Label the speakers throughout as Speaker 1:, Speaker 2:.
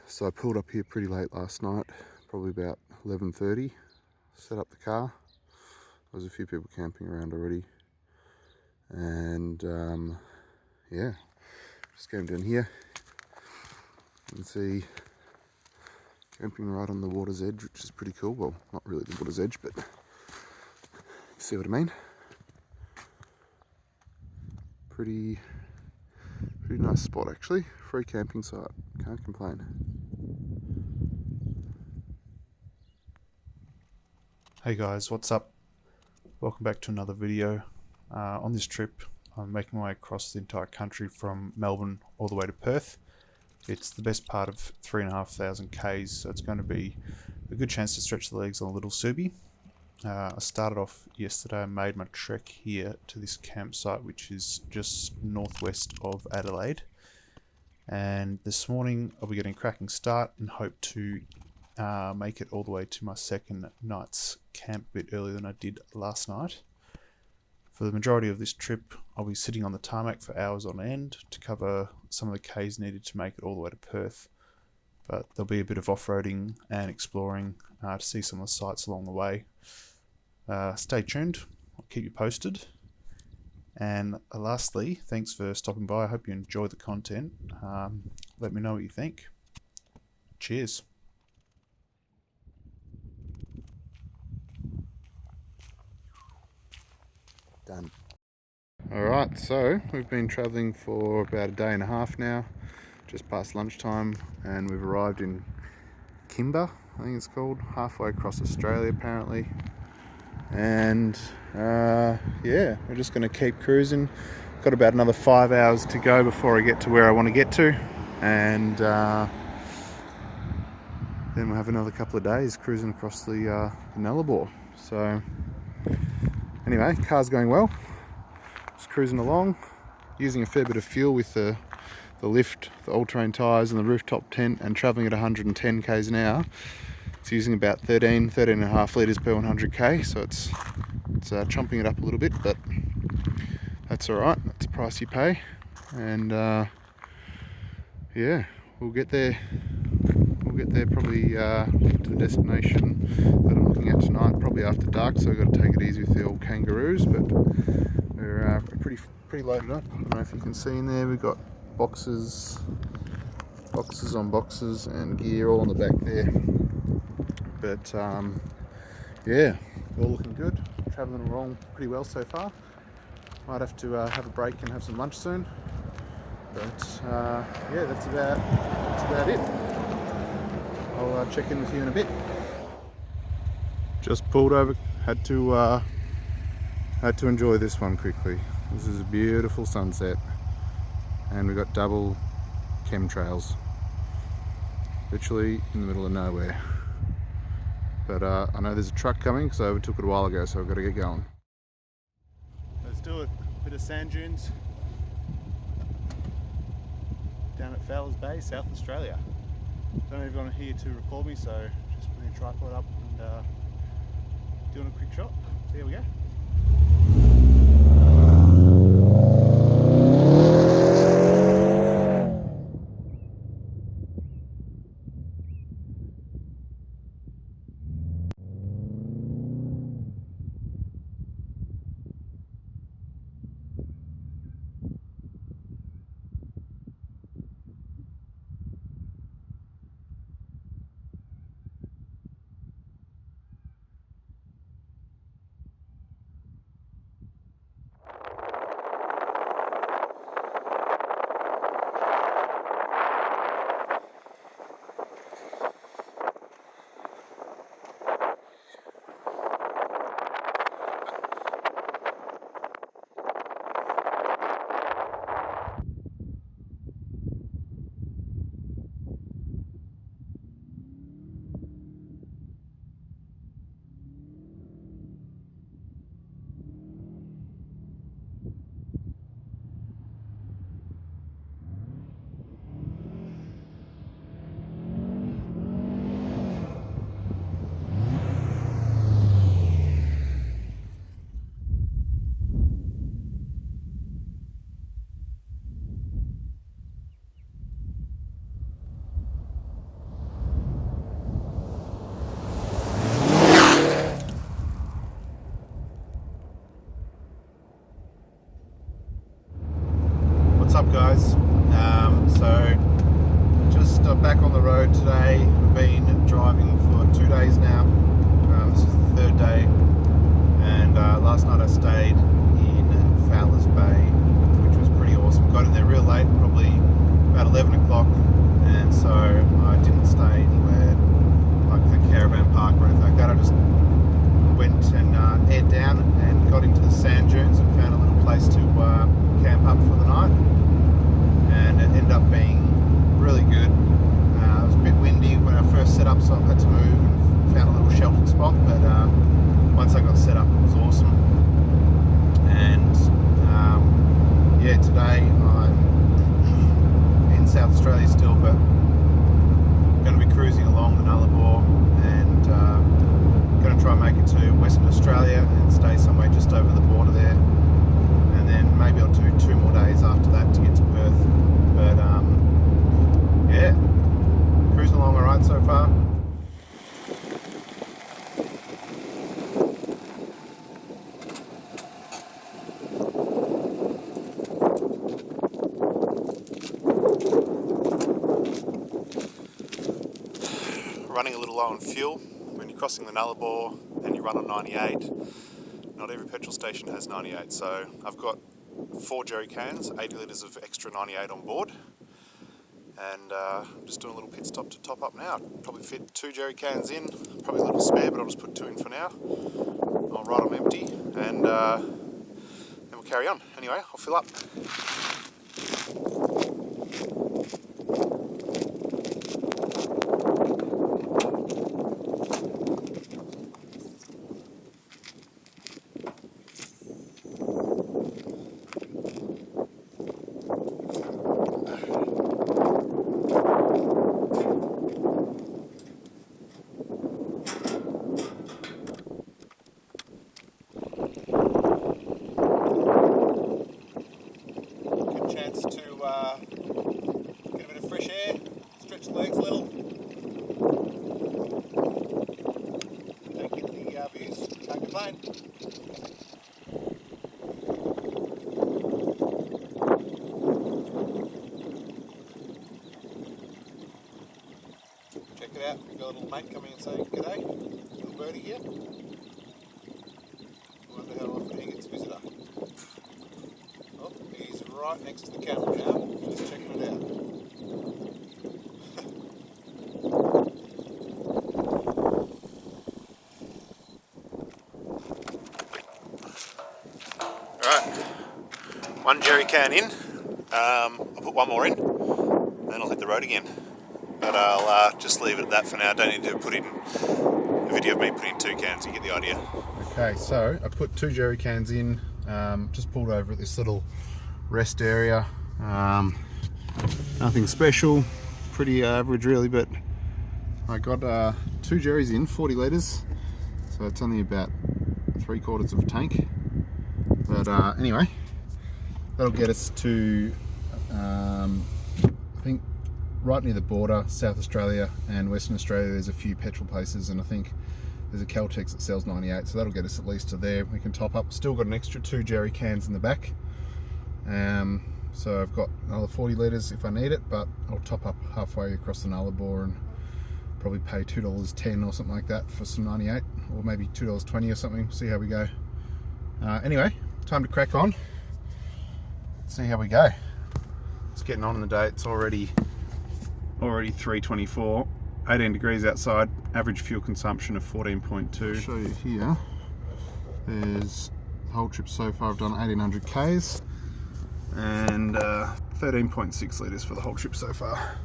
Speaker 1: So I pulled up here pretty late last night, probably about 11:30, set up the car. There was a few people camping around already, and yeah, just came down here. You can see camping right on the water's edge, which is pretty cool. Well, not really the water's edge, but you see what I mean. Pretty nice spot actually. Free camping site, can't complain.
Speaker 2: Hey guys, what's up? Welcome back to another video. On this trip, I'm making my way across the entire country from Melbourne all the way to Perth. It's the best part of 3,500 Ks, so it's going to be a good chance to stretch the legs on a little Subi. I started off yesterday and made my trek here to this campsite, which is just northwest of Adelaide. And this morning I'll be getting a cracking start and hope to make it all the way to my second night's camp a bit earlier than I did last night. For the majority of this trip, I'll be sitting on the tarmac for hours on end to cover some of the Ks needed to make it all the way to Perth. But there'll be a bit of off-roading and exploring to see some of the sights along the way. Stay tuned, I'll keep you posted. And lastly, thanks for stopping by. I hope you enjoyed the content. Let me know what you think. Cheers.
Speaker 1: Done. Alright, so we've been travelling for about a day and a half now, just past lunchtime, and we've arrived in Kimber, I think it's called, halfway across Australia apparently. And yeah, we're just going to keep cruising. Got about another 5 hours to go before I get to where I want to get to, and then we'll have another couple of days cruising across the Nullarbor. So anyway, car's going well, just cruising along, using a fair bit of fuel with the lift, the all-terrain tyres and the rooftop tent, and travelling at 110 k's an hour. It's using about 13.5 litres per 100k, so it's chomping it up a little bit, but that's alright, that's the price you pay. And yeah, we'll get there probably to the destination that I'm looking at tonight, probably after dark, so I've got to take it easy with the old kangaroos, but we're pretty loaded up. I don't know if you can see in there, we've got boxes on boxes and gear all on the back there. But yeah, all looking good, travelling along pretty well so far. Might have to have a break and have some lunch soon, but yeah, that's about it. I'll check in with you in a bit. Just pulled over, had to enjoy this one quickly. This is a beautiful sunset, and we've got double chemtrails, literally in the middle of nowhere. But I know there's a truck coming because I overtook it a while ago, so I've got to get going. Let's do it. Bit of sand dunes down at Fowler's Bay, South Australia. Don't have anyone here to record me, so just putting a tripod up and doing a quick shot. So here we go. so I'm back on the road today. I've been driving for 2 days now. This is the third day, and last night I stayed in Fowler's Bay, which was pretty awesome. Got in there real late, probably about 11 o'clock, and so I didn't stay anywhere like the caravan park or anything like that. I just went and aired down and got into the sand dunes and found a little place to camp up for the night, and it ended up being really good. It was a bit windy when I first set up, so I had to move and found a little sheltered spot, but once I got set up it was awesome. And yeah, today I'm in South Australia still, but going to be cruising along the Nullarbor and going to try and make it to Western Australia and stay somewhere just over the border there, and then maybe I'll do 2 more days after that to get to Perth. But yeah, cruising along alright so far. Running a little low on fuel when you're crossing the Nullarbor and you run on 98. Not every petrol station has 98, so I've got 4 jerry cans, 80 litres of extra 98 on board, and I'm just doing a little pit stop to top up now. Probably fit 2 jerry cans in, probably a little spare, but I'll just put 2 in for now. I'll ride them empty, and then we'll carry on. Anyway, I'll fill up. Get a bit of fresh air, stretch the legs a little. Don't get the views, can't complain. Check it out, we've got a little mate coming and saying g'day, little birdie here. Wonder how often he gets a visitor. Oh, he's right next to the camera now, just checking it out. Alright, 1 jerry can in, I'll put 1 more in, then I'll hit the road again. But I'll just leave it at that for now. I don't need to put in a video of me putting 2 cans, you get the idea. Okay, so I put 2 jerry cans in, just pulled over at this little rest area. Nothing special, pretty average really, but I got 2 jerrys in, 40 litres, so it's only about 3/4 of a tank. But anyway, that'll get us to I think right near the border, South Australia and Western Australia. There's a few petrol places, and I think there's a Caltex that sells 98, so that'll get us at least to there. We can top up. Still got an extra 2 jerry cans in the back, so I've got another 40 litres if I need it, but I'll top up halfway across the Nullarbor and probably pay $2.10 or something like that for some 98, or maybe $2.20 or something. See how we go. Anyway, time to crack on. See how we go. It's getting on in the day. It's already 3:24, 18 degrees outside, average fuel consumption of 14.2. I'll show you here. There's the whole trip so far. I've done 1800 Ks and 13.6 litres for the whole trip so far.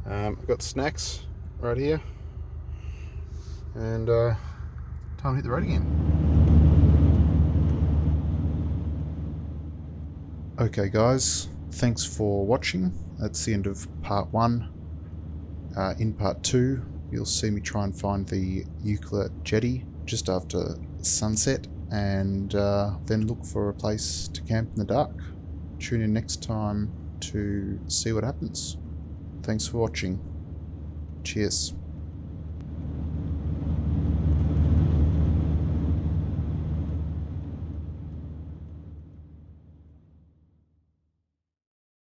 Speaker 1: I've got snacks right here, and time to hit the road again.
Speaker 2: Okay guys, thanks for watching. That's the end of part 1. In part 2, you'll see me try and find the Eucla jetty just after sunset, and then look for a place to camp in the dark. Tune in next time to see what happens. Thanks for watching. Cheers.